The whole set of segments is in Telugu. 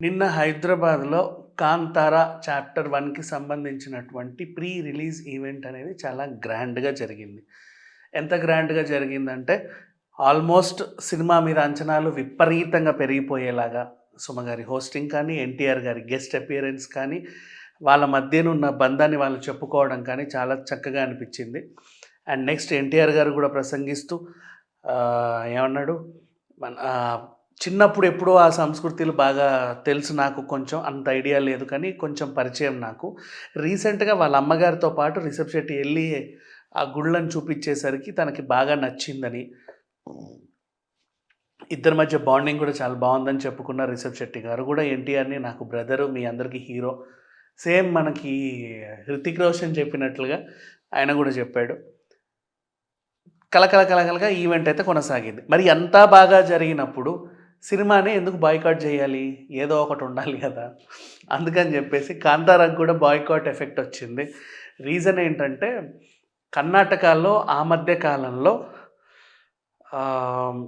నిన్న హైదరాబాద్‌లో 'కాంతార' చాప్టర్ 1కి సంబంధించినటువంటి ప్రీ రిలీజ్ ఈవెంట్ అనేది చాలా గ్రాండ్‌గా జరిగింది. ఎంత గ్రాండ్‌గా జరిగిందంటే, ఆల్మోస్ట్ సినిమా మీద అంచనాలు విపరీతంగా పెరిగిపోయేలాగా సుమ గారి హోస్టింగ్ కానీ, ఎన్టీఆర్ గారి గెస్ట్ అపియరెన్స్ కానీ, వాళ్ళ మధ్యనున్న బంధాన్ని వాళ్ళు చెప్పుకోవడం కానీ చాలా చక్కగా అనిపించింది. అండ్ నెక్స్ట్ ఎన్టీఆర్ గారు కూడా ప్రసంగిస్తూ ఏమన్నాడు? మన చిన్నప్పుడు ఎప్పుడో ఆ సంస్కృతులు బాగా తెలుసు నాకు కొంచెం. అంత ఐడియా లేదు కానీ కొంచెం పరిచయం నాకు. రీసెంట్‌గా వాళ్ళ అమ్మగారితో పాటు రిషబ్ శెట్టి ఎళ్లి ఆ గుళ్ళని చూపిచ్చేసరికి తనకి బాగా నచ్చిందని, ఇద్దరి మధ్య బాండింగ్ కూడా చాలా బావుందని చెప్పుకున్న రిషబ్ శెట్టి గారు కూడా ఎన్టీఆర్‌ని నాకు బ్రదరు, మీ అందరికి హీరో. సేమ్ మనకి 'హృతిక్ రోషన్' చెప్పినట్లుగా ఆయన కూడా చెప్పాడు. కలకలగా ఈవెంట్ అయితే కొనసాగింది. మరి అంతా బాగా జరిగినప్పుడు సినిమాని ఎందుకు బాయ్‌కాట్ చేయాలి? ఏదో ఒకటి ఉండాలి కదా! అందుకని చెప్పేసి 'కాంతారా'కి కూడా బాయ్‌కాట్ ఎఫెక్ట్ వచ్చింది. రీజన్ ఏంటంటే, కర్ణాటకలో ఆ మధ్య కాలంలో ఆహ్,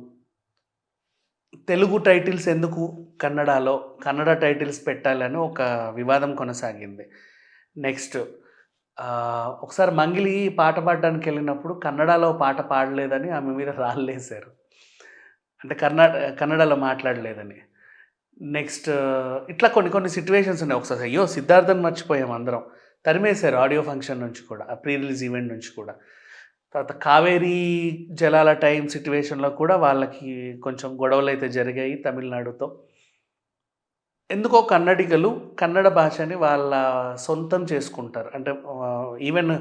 తెలుగు టైటిల్స్ ఎందుకు కన్నడలో, కన్నడ టైటిల్స్ పెట్టాలని ఒక వివాదం కొనసాగింది. నెక్స్ట్ ఒకసారి 'మంగ్లీ' పాట పాడడానికెళ్ళినప్పుడు కన్నడలో పాట పాడలేదని ఆమె మీద రాళ్ళేశారు. అంటే కన్నడలో మాట్లాడలేదని. నెక్స్ట్ ఇట్లా కొన్ని సిట్యుయేషన్స్ ఉన్నాయి. ఒకసారి అయ్యో! సిద్ధార్థ్‌ని మర్చిపోయాం అందరం. తరిమేశారు ఆడియో ఫంక్షన్ నుంచి కూడా. ఆ ప్రీ రిలీజ్ ఈవెంట్ నుంచి కూడా. తర్వాత కావేరీ జలాల టైమ్ సిట్యుయేషన్‌లో కూడా వాళ్ళకి కొంచెం గొడవలైతే జరిగాయి తమిళనాడుతో. ఎందుకో కన్నడిగలు కన్నడ భాషని వాళ్ళ సొంతం చేసుకుంటారు. అంటే ఈవెన్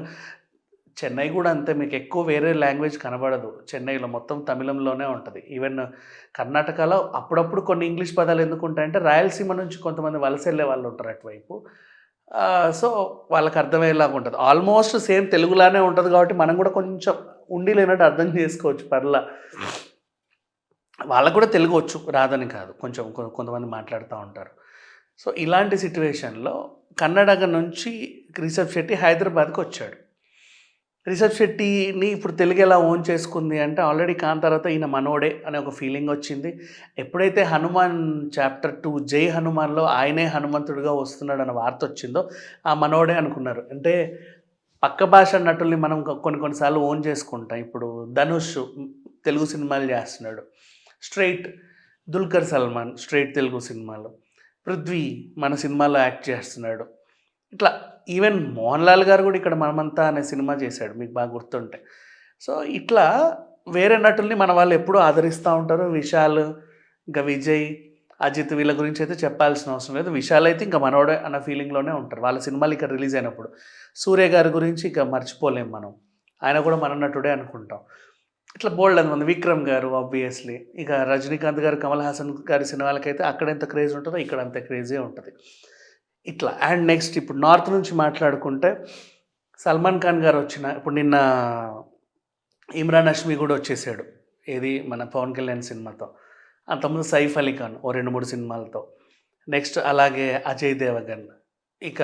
చెన్నై గూడా అంతే. మీకెక్కువ వేరే లాంగ్వేజ్ కనబడదు. చెన్నైలో మొత్తం తమిళంలోనే ఉంటది. ఈవెన్ కర్ణాటకలో అప్పుడప్పుడు కొన్ని ఇంగ్లీష్ పదాలు ఎందుకుంటాయంటే, రాయలసీమ నుంచి కొంతమంది వలసెళ్ళే వాళ్ళుంటారు అటువైపు. సో, వాళ్ళకి అర్థమయ్యేలాగా ఉంటది. ఆల్మోస్ట్ సేమ్ తెలుగులానే ఉంటది కాబట్టి, మనం గూడా కొంచెం ఉండి లేనట్టు అర్థం చేసుకోవచ్చు పర్లా. వాళ్ళకి కూడా తెలుగు వచ్చు, రాదని కాదు. కొంచెం కొంతమంది మాట్లాడుతా ఉంటారు. సో, ఇలాంటి సిట్యుయేషన్‌లో కన్నడగ నుంచి రిషబ్ శెట్టి హైదరాబాద్‌కొచ్చాడు. రిషబ్ శెట్టిని ఇప్పుడు తెలుగు ఎలా ఓన్ చేసుకుంది అంటే, ఆల్రెడీ 'కాంతారా'తో ఈయన మనోడే అనే ఒక ఫీలింగొచ్చింది. ఎప్పుడైతే 'హనుమాన్' చాప్టర్ 2 'జై హనుమాన్‌లో' ఆయనే హనుమంతుడిగా వస్తున్నాడన్న వార్తొచ్చిందో, ఆ మనోడే అనుకున్నారు. అంటే పక్క భాష నటుల్ని మనం కొన్ని సార్లు ఓన్ చేసుకుంటాం. ఇప్పుడు 'ధనుష్' తెలుగు సినిమాలు చేస్తున్నాడు. స్ట్రెయిట్ 'దుల్కర్ సల్మాన్' స్ట్రెయిట్ తెలుగు సినిమాలో. 'పృథ్వీ' మన సినిమాలో యాక్ట్ చేస్తున్నాడు. ఇట్లా ఈవెన్ 'మోహన్ లాల్' గారు కూడా ఇక్కడ 'మనమంతా' అనే సినిమా చేశాడు మీకు బాగా గుర్తుంటే. సో, ఇట్లా వేరే నటుల్ని మన వాళ్ళు ఎప్పుడూ ఆదరిస్తా ఉంటారు. విశాల్, ఇంకా విజయ్, అజిత్ వీళ్ళ గురించి అయితే చెప్పాల్సిన అవసరం లేదు. విశాల్ అయితే ఇంక మనోడే అన్న ఫీలింగ్‌లోనే ఉంటారు. వాళ్ళ సినిమాలు ఇక్కడ రిలీజ్ అయినప్పుడు. సూర్య గారి గురించి ఇక మర్చిపోలేం మనం. ఆయన కూడా మన నటుడే అనుకుంటాం. ఇట్లా బోలెడన్ని మంది. విక్రమ్ గారు ఆబ్వియస్‌లీ. ఇక రజనీకాంత్ గారు, కమల్ హాసన్ గారి సినిమాలకైతే అక్కడెంత క్రేజ్ ఉంటదో ఇక్కడ అంతే క్రేజే ఉంటది. ఇట్లా అండ్ నెక్స్ట్ ఇప్పుడు నార్త్ నుంచి మాట్లాడుకుంటే, సల్మాన్ ఖాన్ గారు ఇప్పుడు నిన్న ఇమ్రాన్ హష్మీ కూడా వచ్చేసాడు. ఏది మన పవన్ కళ్యాణ్ సినిమాతో. అంతకుముందు సైఫ్ అలీ ఖాన్ ఓ 2, 3 సినిమాలతో. నెక్స్ట్ అలాగే అజయ్ దేవగన్. ఇక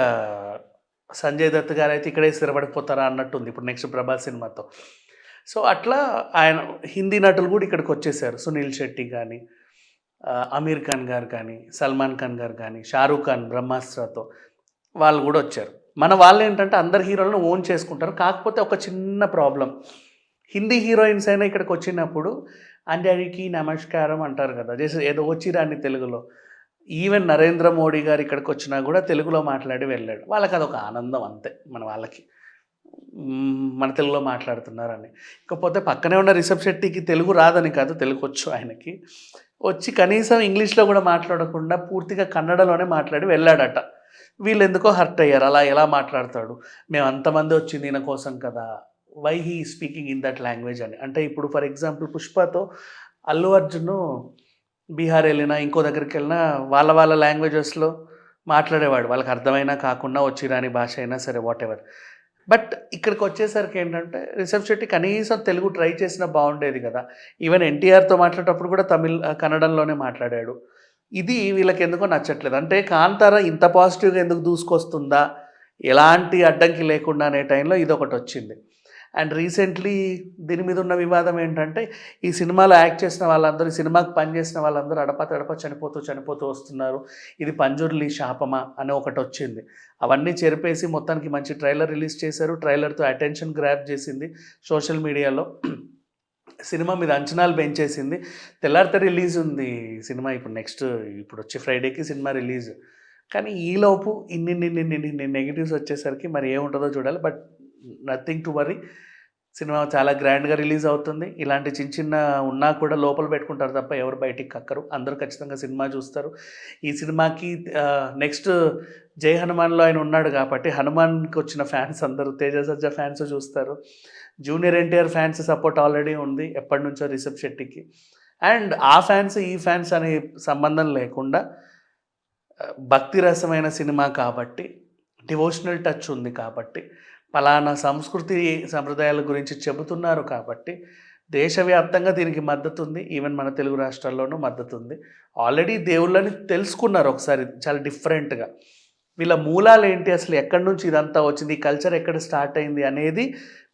సంజయ్ దత్ గారైతే ఇక్కడే స్థిరపడిపోతారా అన్నట్టుంది ఇప్పుడు నెక్స్ట్ 'ప్రభాస్' సినిమాతో. సో, అట్లా ఆయన హిందీ నటులు కూడా ఇక్కడికొచ్చేసారు. సునీల్ శెట్టి గానీ, అమీర్ ఖాన్ గారు కానీ, సల్మాన్ ఖాన్ గారు కానీ, షారూక్ ఖాన్ 'బ్రహ్మాస్త్రతో' వాళ్ళు కూడా వచ్చారు. మన వాళ్ళేంటంటే అందరు హీరోలను ఓన్ చేసుకుంటారు. కాకపోతే ఒక చిన్న ప్రాబ్లమ్. హిందీ హీరోయిన్స్ అయినా ఇక్కడికొచ్చినప్పుడు అందరికీ నమస్కారం అంటారు కదా! ఏదో వచ్చిరాని తెలుగులో. ఈవెన్ నరేంద్ర మోడీ గారు ఇక్కడికొచ్చినా కూడా తెలుగులో మాట్లాడి వెళ్ళాడు. వాళ్ళకదొక ఆనందం అంతే మన వాళ్ళకి. మన తెలుగులో మాట్లాడుతున్నారని. ఇకపోతే పక్కనే ఉన్న రిషబ్ శెట్టికి తెలుగు రాదని కాదు, తెలుగొచ్చు ఆయనకి. వచ్చి కనీసం ఇంగ్లీష్‌లో కూడా మాట్లాడకుండా పూర్తిగా కన్నడలోనే మాట్లాడి వెళ్ళాడట. వీళ్ళెందుకో హర్ట్ అయ్యారు. అలా ఎలా మాట్లాడతాడు? మేమంతమంది వచ్చింది ఈయన కోసం కదా! Why he is speaking in that language అని. అంటే ఇప్పుడు ఫర్ ఎగ్జాంపుల్ 'పుష్పతో' అల్లు అర్జున్ బీహార్ ఎళ్ళినా, ఇంకో దగ్గరికెళ్ళినా వాళ్ళ లాంగ్వేజెస్‌లో మాట్లాడేవాడు. వాళ్ళకి అర్థమైనా కాకున్నా వచ్చిరాని భాష అయినా సరే వాటెవర్. బట్ ఇక్కడికొచ్చేసరికి ఏంటంటే, రిషబ్ శెట్టి కనీసం తెలుగు ట్రై చేసినా బావుండేది గదా! ఈవెన్ ఎన్టీఆర్‌తో మాట్లాడేటప్పుడు కూడా కన్నడంలోనే మాట్లాడాడు. ఇది వీళ్ళకెందుకో నచ్చట్లేదు. అంటే 'కాంతార' ఇంత పాజిటివ్‌గా ఎందుకు దూసుకొస్తుందా? ఎలాంటి అడ్డంకి లేకుండా అనే టైంలో ఇదొకటొచ్చింది. అండ్ రీసెంట్లీ దీని మీద ఉన్న వివాదం ఏంటంటే ఈ సినిమాలో యాక్ట్ చేసిన వాళ్ళందరూ, ఈ సినిమాకి పనిచేసిన వాళ్ళందరూ అడపా చనిపోతూ వస్తున్నారు, ఇది పంజుర్లి శాపమా అని ఒకటి వచ్చింది. అవన్నీ చెరిపేసి మొత్తానికి మంచి ట్రైలర్ రిలీజ్ చేశారు. ట్రైలర్తో అటెన్షన్ గ్రాప్ చేసింది సోషల్ మీడియాలో, సినిమా మీద అంచనాలు పెంచేసింది. తెల్లారితే రిలీజ్ ఉంది సినిమా, ఇప్పుడు వచ్చే ఫ్రైడేకి సినిమా రిలీజ్. కానీ ఈలోపు ఇన్ని నెగిటివ్స్ వచ్చేసరికి మరి ఏముంటుందో చూడాలి. But nothing to worry, cinema చాలా గ్రాండ్గా రిలీజ్ అవుతుంది. ఇలాంటి చిన్న ఉన్నా కూడా లోపల పెట్టుకుంటారు తప్ప ఎవరు బయటికి కక్కరు. అందరూ ఖచ్చితంగా సినిమా చూస్తారు. ఈ సినిమాకి నెక్స్ట్ జై హనుమాన్లో ఆయన ఉన్నాడు కాబట్టి హనుమాన్కి వచ్చిన ఫ్యాన్స్ అందరూ తేజ సజ్జా ఫ్యాన్స్ చూస్తారు. Junior NTR fans support already ఉంది ఎప్పటి నుంచో రిషబ్ శెట్టికి. అండ్ ఆ ఫ్యాన్స్ ఈ ఫ్యాన్స్ అనే సంబంధం లేకుండా భక్తి రసమైన సినిమా కాబట్టి, డివోషనల్ టచ్ ఉంది కాబట్టి, పలానా సంస్కృతి సంప్రదాయాల గురించి చెబుతున్నారు కాబట్టి దేశవ్యాప్తంగా దీనికి మద్దతు ఉంది. ఈవెన్ మన తెలుగు రాష్ట్రాల్లోనూ మద్దతు ఉంది. ఆల్రెడీ దేవుళ్ళని తెలుసుకున్నారు ఒకసారి చాలా డిఫరెంట్గా. వీళ్ళ మూలాలు ఏంటి, అసలు ఎక్కడి నుంచి ఇదంతా వచ్చింది, ఈ కల్చర్ ఎక్కడ స్టార్ట్ అయింది అనేది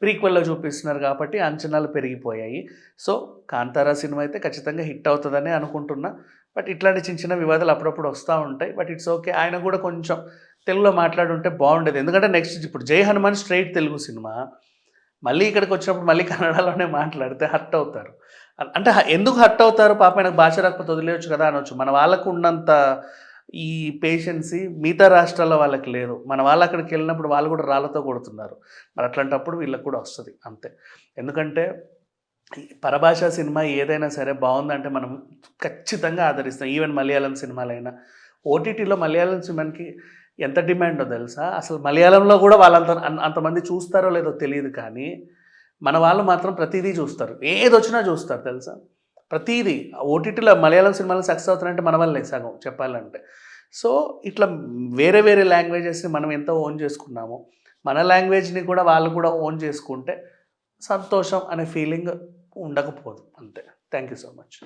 ప్రీక్వెల్లో చూపిస్తున్నారు కాబట్టి అంచనాలు పెరిగిపోయాయి. సో కాంతారా సినిమా అయితే ఖచ్చితంగా హిట్ అవుతుందని అనుకుంటున్నా. బట్ ఇట్లాంటి చిన్న వివాదాలు అప్పుడప్పుడు వస్తూ ఉంటాయి. But it's okay. ఆయన కూడా కొంచెం తెలుగులో మాట్లాడుంటే బాగుండేది. ఎందుకంటే నెక్స్ట్ ఇప్పుడు జై హనుమాన్ స్ట్రైట్ తెలుగు సినిమా, మళ్ళీ ఇక్కడికి వచ్చినప్పుడు మళ్ళీ కన్నడలోనే మాట్లాడితే హర్ట్ అవుతారు. అంటే ఎందుకు హర్ట్ అవుతారు, పాప ఆయనకు భాష రాకపోతే వదిలేయచ్చు కదా అనొచ్చు. మన వాళ్ళకు ఉన్నంత ఈ పేషెన్సీ మిగతా రాష్ట్రాల్లో వాళ్ళకి లేదు. మన వాళ్ళు అక్కడికి వెళ్ళినప్పుడు వాళ్ళు కూడా రాళ్ళతో కొడుతున్నారు. మరి అట్లాంటప్పుడు వీళ్ళకి కూడా వస్తుంది అంతే. ఎందుకంటే పరభాషా సినిమా ఏదైనా సరే బాగుందంటే మనం ఖచ్చితంగా ఆదరిస్తాం. ఈవెన్ మలయాళం సినిమాలైనా, ఓటీటీలో మలయాళం సినిమాకి ఎంత డిమాండో తెలుసా. అసలు మలయాళంలో కూడా అంతమంది చూస్తారో లేదో తెలియదు, కానీ మన వాళ్ళు మాత్రం ప్రతిదీ చూస్తారు, ఏది వచ్చినా చూస్తారు తెలుసా. ప్రతిదీ ఓటీటీలో మలయాళం సినిమాలు సక్సెస్ అవుతారంటే మన వల్లే సగం చెప్పాలంటే. సో ఇట్లా వేరే లాంగ్వేజెస్ని మనం ఎంత ఓన్ చేసుకున్నామో, మన లాంగ్వేజ్ని కూడా వాళ్ళు కూడా ఓన్ చేసుకుంటే సంతోషం అనే ఫీలింగ్ ఉండకపోదు అంతే. Thank you so much.